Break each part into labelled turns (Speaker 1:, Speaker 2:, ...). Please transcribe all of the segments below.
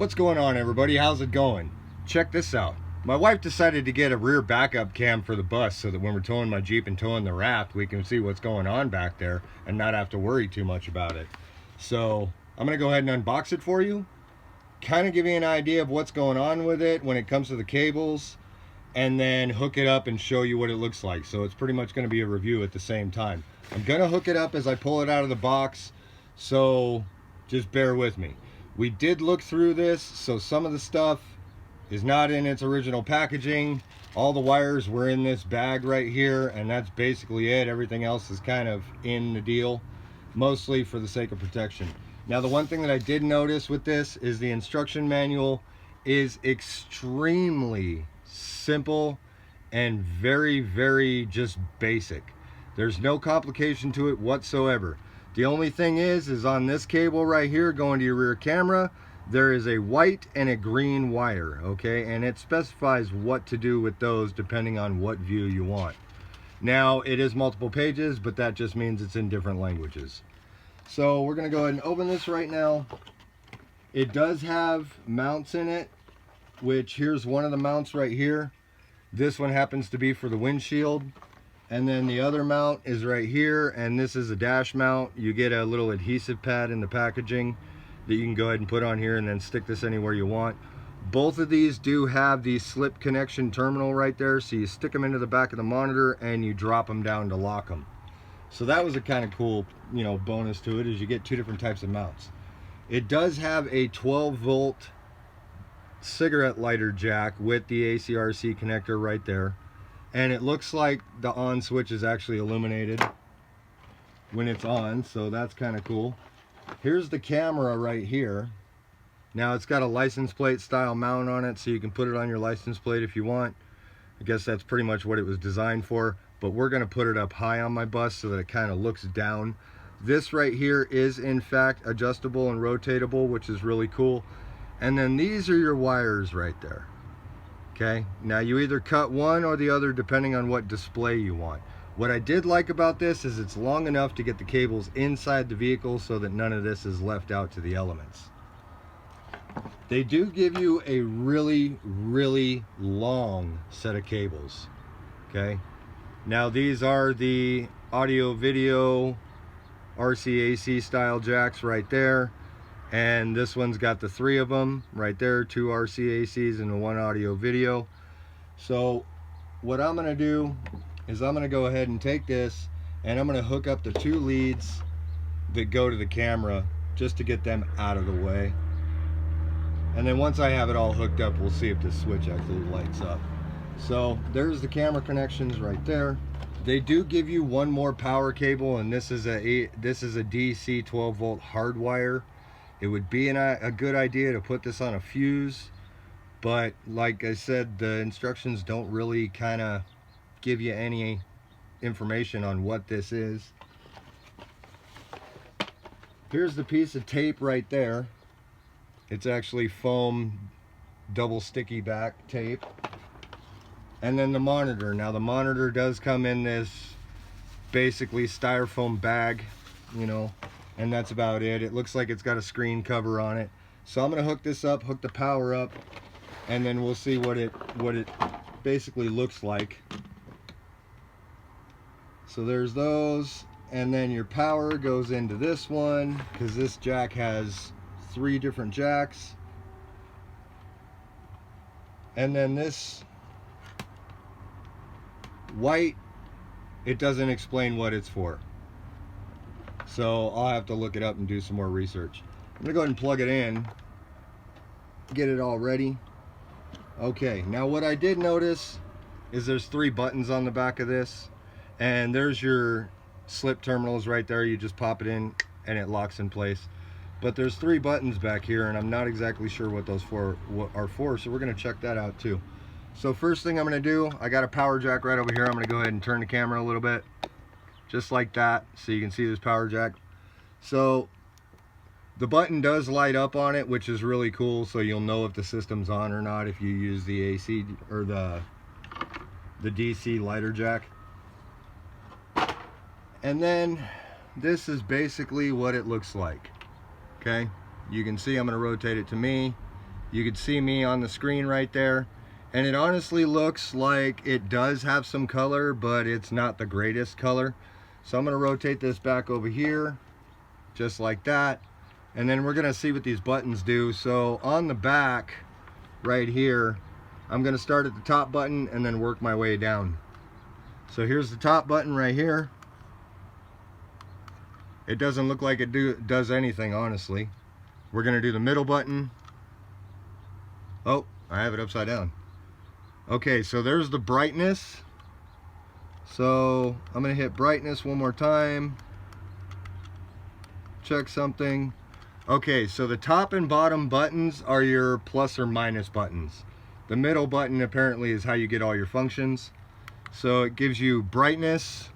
Speaker 1: What's going on, everybody? How's it going? Check this out. My wife decided to get a rear backup cam for the bus so that when we're towing my Jeep and towing the raft, we can see what's going on back there and not have to worry too much about it. So I'm going to go ahead and unbox it for you, kind of give you an idea of what's going on with it when it comes to the cables, and then hook it up and show you what it looks like. So it's pretty much going to be a review at the same time. I'm going to hook it up as I pull it out of the box, so just bear with me. We did look through this, so some of the stuff is not in its original packaging. All the wires were in this bag right here, and that's basically it. Everything else is kind of in the deal, mostly for the sake of protection. Now, the one thing that I did notice with this is the instruction manual is extremely simple and very just basic. There's no complication to it whatsoever. The only thing is on this cable right here going to your rear camera, there is a white and a green wire, okay? And it specifies what to do with those depending on what view you want. Now, it is multiple pages, but that just means it's in different languages. So we're gonna go ahead and open this right now. It does have mounts in it, which here's one of the mounts right here. This one happens to be for the windshield. And then the other mount is right here, and this is a dash mount. You get a little adhesive pad in the packaging that you can go ahead and put on here and then stick this anywhere you want. Both of these do have the slip connection terminal right there, so you stick them into the back of the monitor and you drop them down to lock them. So that was a kind of cool, bonus to it, is you get two different types of mounts. It does have a 12-volt cigarette lighter jack with the ACRC connector right there. And it looks like the on switch is actually illuminated when it's on, so that's kind of cool. Here's the camera right here. Now it's got a license plate style mount on it, so you can put it on your license plate if you want. I guess that's pretty much what it was designed for, but we're going to put it up high on my bus so that it kind of looks down. This right here is in fact adjustable and rotatable, which is really cool. And then these are your wires right there. Okay, now you either cut one or the other depending on what display you want. What I did like about this is it's long enough to get the cables inside the vehicle so that none of this is left out to the elements. They do give you a really long set of cables. Okay, now these are the audio video RCAC style jacks right there. And this one's got the 3 of them right there, 2 RCACs and 1 audio video. So what I'm going to do is I'm going to go ahead and take this and I'm going to hook up the 2 leads that go to the camera just to get them out of the way. And then once I have it all hooked up, we'll see if this switch actually lights up. So there's the camera connections right there. They do give you one more power cable, and this is a DC 12-volt hardwire. It would be a good idea to put this on a fuse, but like I said, the instructions don't really kind of give you any information on what this is. Here's the piece of tape right there. It's actually foam double sticky back tape. And then the monitor. Now the monitor does come in this basically styrofoam bag, and that's about it. It looks like it's got a screen cover on it. So I'm going to hook this up, hook the power up, and then we'll see what it basically looks like. So there's those, and then your power goes into this one because this jack has 3 different jacks. And then this white, it doesn't explain what it's for. So I'll have to look it up and do some more research. I'm gonna go ahead and plug it in, get it all ready. Okay, now what I did notice is there's 3 buttons on the back of this, and there's your slip terminals right there. You just pop it in and it locks in place. But there's 3 buttons back here, and I'm not exactly sure what those are for, so we're gonna check that out too. So first thing I'm gonna do, I got a power jack right over here. I'm gonna go ahead and turn the camera a little bit, just like that, so you can see this power jack. So the button does light up on it, which is really cool, so you'll know if the system's on or not if you use the AC or the DC lighter jack. And then this is basically what it looks like. Okay, you can see I'm going to rotate it to me. You can see me on the screen right there. And it honestly looks like it does have some color, but it's not the greatest color. So I'm going to rotate this back over here, just like that. And then we're going to see what these buttons do. So on the back, right here, I'm going to start at the top button and then work my way down. So here's the top button right here. It doesn't look like it does anything, honestly. We're going to do the middle button. Oh, I have it upside down. Okay, so there's the brightness. So I'm going to hit brightness one more time. Check something. Okay, so the top and bottom buttons are your plus or minus buttons. The middle button apparently is how you get all your functions. So it gives you brightness.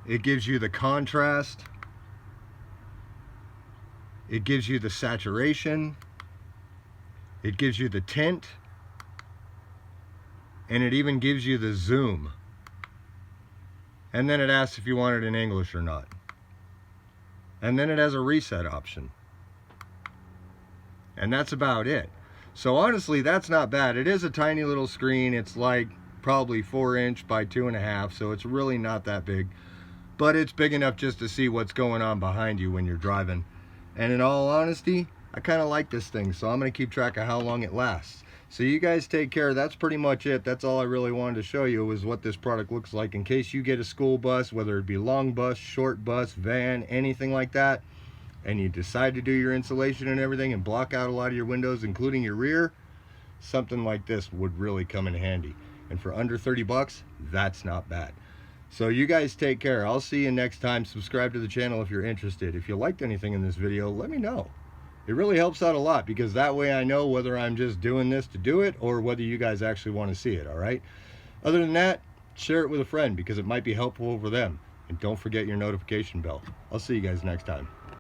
Speaker 1: It gives you the contrast. It gives you the saturation. It gives you the tint. And it even gives you the zoom. And then it asks if you want it in English or not. And then it has a reset option. And that's about it. So honestly, that's not bad. It is a tiny little screen. It's like probably 4" by 2.5, so it's really not that big. But it's big enough just to see what's going on behind you when you're driving. And in all honesty, I kind of like this thing, so I'm going to keep track of how long it lasts. So you guys take care. That's pretty much it. That's all I really wanted to show you, was what this product looks like in case you get a school bus, whether it be long bus, short bus, van, anything like that, and you decide to do your insulation and everything and block out a lot of your windows, including your rear. Something like this would really come in handy. And for under 30 bucks, that's not bad. So you guys take care. I'll see you next time. Subscribe to the channel if you're interested. If you liked anything in this video, let me know. It really helps out a lot, because that way I know whether I'm just doing this to do it or whether you guys actually want to see it, all right? Other than that, share it with a friend, because it might be helpful for them. And don't forget your notification bell. I'll see you guys next time.